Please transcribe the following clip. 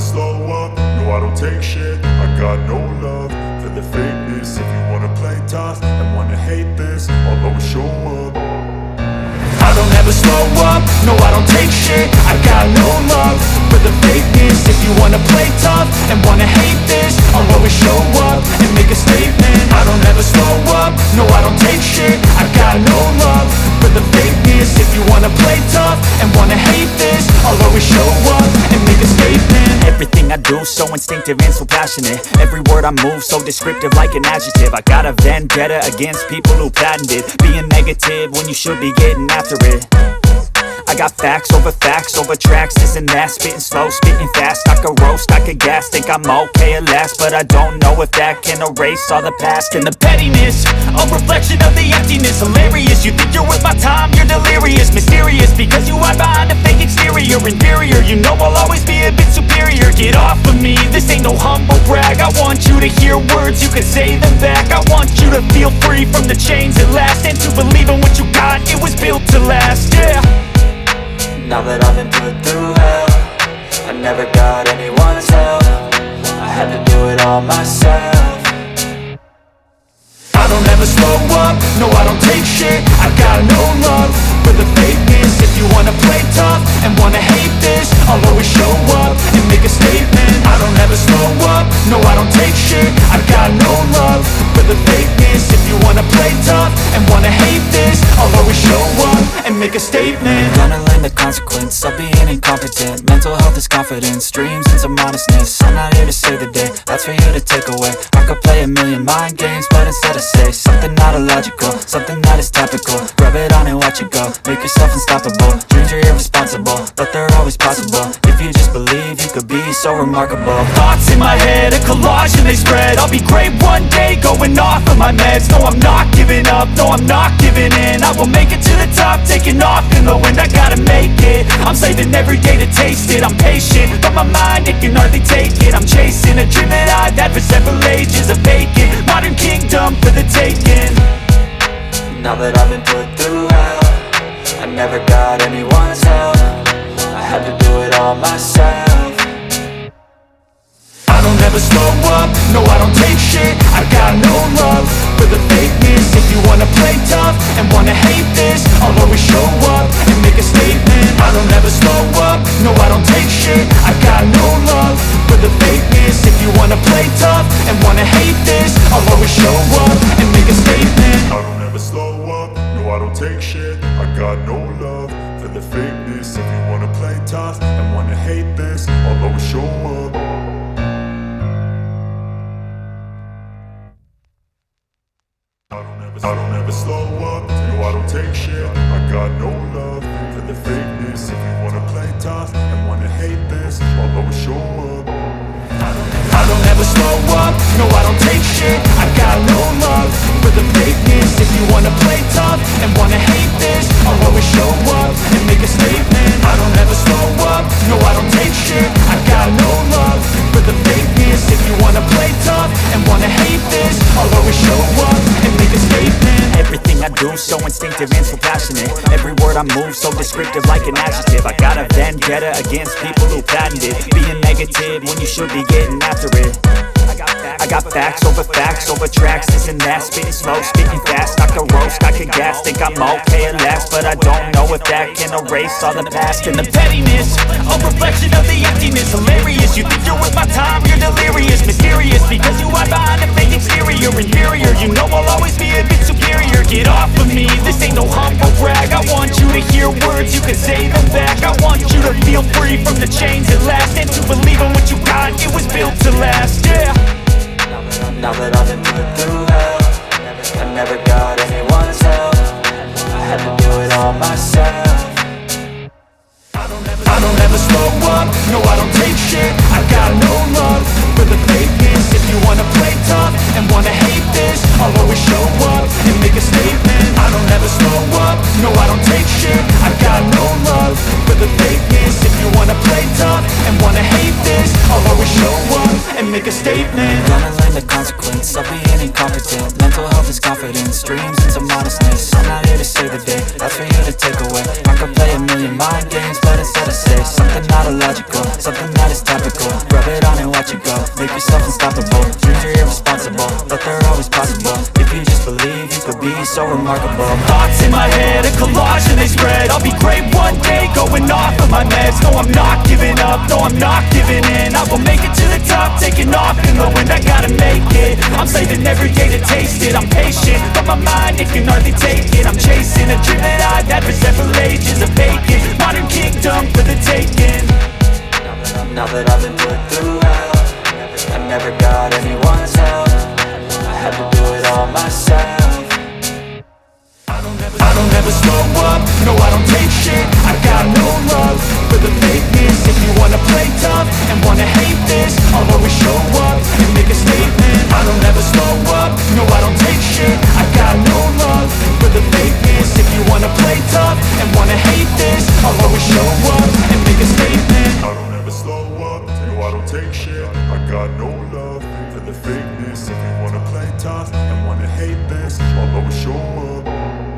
slow up, no I don't take shit. I got no love for the fakeness. If you wanna play tough and wanna hate this, I'll always show up. I don't ever slow up, no I don't take shit. I got no love for the fakeness. If you wanna play tough and wanna hate this, I'll always show up and make a statement. I don't ever slow up, no I don't take shit. I got no love for the fakeness. If you wanna play tough and wanna hate this, I'll always show up and make a statement. Everything I do so instinctive and so passionate. Every word I move so descriptive like an adjective. I got a vendetta against people who patented being negative when you should be getting after it. I got facts over tracks, this and that. Spitting slow, spitting fast, I could roast, I could gas. Think I'm okay at last, but I don't know if that can erase all the past. And the pettiness, a reflection of the emptiness. Hilarious, you think you're worth my time, you're delirious. Mysterious, because you hide behind a fake exterior. Inferior, you know I'll always be a bit superior. Get off of me, this ain't no humble brag. I want you to hear words, you can say them back. I want you to feel free from the chains at last, and to believe in what you got, it was built to last, yeah. Now that I've been put through hell, I never got anyone's help. I had to do it all myself. I don't ever slow up, no I don't take shit. I got no love for the fakeness. If you wanna play tough and wanna hate this, I'll always show up and make a statement. I don't ever slow up, no I don't take shit. I got no love for the fakeness. If you wanna play tough and wanna hate this, I'll always show up and make a statement. Gonna learn the consequence of being incompetent. Mental health is confidence, dreams and some modestness. I'm not here to save the day, that's for you to take away. I could play a million mind games, but instead I say something not illogical, something that is topical. Rub it on and watch it go, make yourself unstoppable. Dreams are irresponsible, but they're always possible. If you just believe, you could be so remarkable. Thoughts in my head, a collage and they spread. I'll be great one day, going off of my meds. No, I'm not giving up, no, I'm not giving in. I will make it to the top, taking off in the wind. I gotta make it, I'm saving every day to taste it. I'm patient, but my mind, it can hardly take it. I'm chasing a dream that I've had for several ages. A vacant, modern kingdom for the taking. Now that I've been put through hell, I never got anyone's help. I had to do it all myself. I don't ever slow up, no I don't take shit. I got no love for the fakeness. If you wanna play tough and wanna hate this, I'll always show up and make a statement. I don't ever slow up, no I don't take shit. I got no love for the fakeness. If you wanna play tough and wanna hate this, I'll always show up and make a statement. I don't ever slow up, no I don't take shit. I got no love for the fakeness. If you wanna play tough and wanna hate this, I'll always show up. I don't ever slow up, no I don't take shit. I got no love for the fakeness. If you wanna play tough and wanna hate this, I'll always show up. I don't ever slow up, no I don't take shit. I got no love for the fakeness. If you wanna play tough and wanna hate this, I'll always show up and make a statement. I don't ever slow up, no I don't take shit. I got no love for the fakeness. If you wanna play tough and wanna hate this, I'll always show up and make a statement. Everything I do so instinctive and so passionate. Every word I move so descriptive like an adjective. I got a vendetta against people who patented being negative when you should be getting after it. I got facts over tracks, this and that. Spitting slow, spitting fast, I could roast, I could gas. Think I'm okay at last, but I don't know if that can erase all the past. And the pettiness, a reflection of the emptiness. Hilarious, you think you're worth my time, you're delirious. Mysterious, because you hide behind a fake exterior. Inferior, you know I'll always be a bit superior. Get off of me, this ain't no humble brag. I want you to hear words, you can say them back. I want you to feel free from the chains at last, and to believe in what you got, it was built to last, yeah. Now that I've been put through hell, I never got anyone's help. I had to do it all myself. I don't ever slow up, no I don't take shit. I got no love for the fakeness. If you wanna play tough and wanna hate this, I'll always show up and make a statement. I don't ever slow up, no I don't take shit. I got no love for the fakeness. If you wanna play tough and wanna hate this, I'll always show up and make a statement. Gonna learn the consequence of being incompetent. Mental health is confidence, dreams and some modestness. I'm not here to save the day, that's for you to take away. I could play a million mind games, but instead I say something not illogical, something that is topical. logical. Rub it on and watch it go. Make yourself unstoppable. Dreams are irresponsible, but they're always possible. If you just believe, you could be so remarkable. Thoughts in my head, a collage and they spread. I'll be great one day, going off of my meds. No, I'm not giving up, no, I'm not giving in. I will make it to the top, taking off in the wind. I gotta make it, I'm saving every day to taste it. I'm patient, but my mind, it can hardly take it. I'm chasing a dream that I've had for several ages. A vacant, modern kingdom for the taking. Now that I've been put through hell, I never got anyone's help. I had to do it all myself. I don't ever slow up, no I don't take shit. I got no love for the fakeness. If you wanna play tough and wanna hate this, I'll always show up and make a statement. I don't ever slow up, no I don't take shit. I got no love for the fakeness. If you wanna play tough and wanna hate this, I'll always show up and make a statement. I don't ever slow up, no I don't take shit. I got no love for the fakeness. If you wanna play tough and wanna hate this, I'll always show up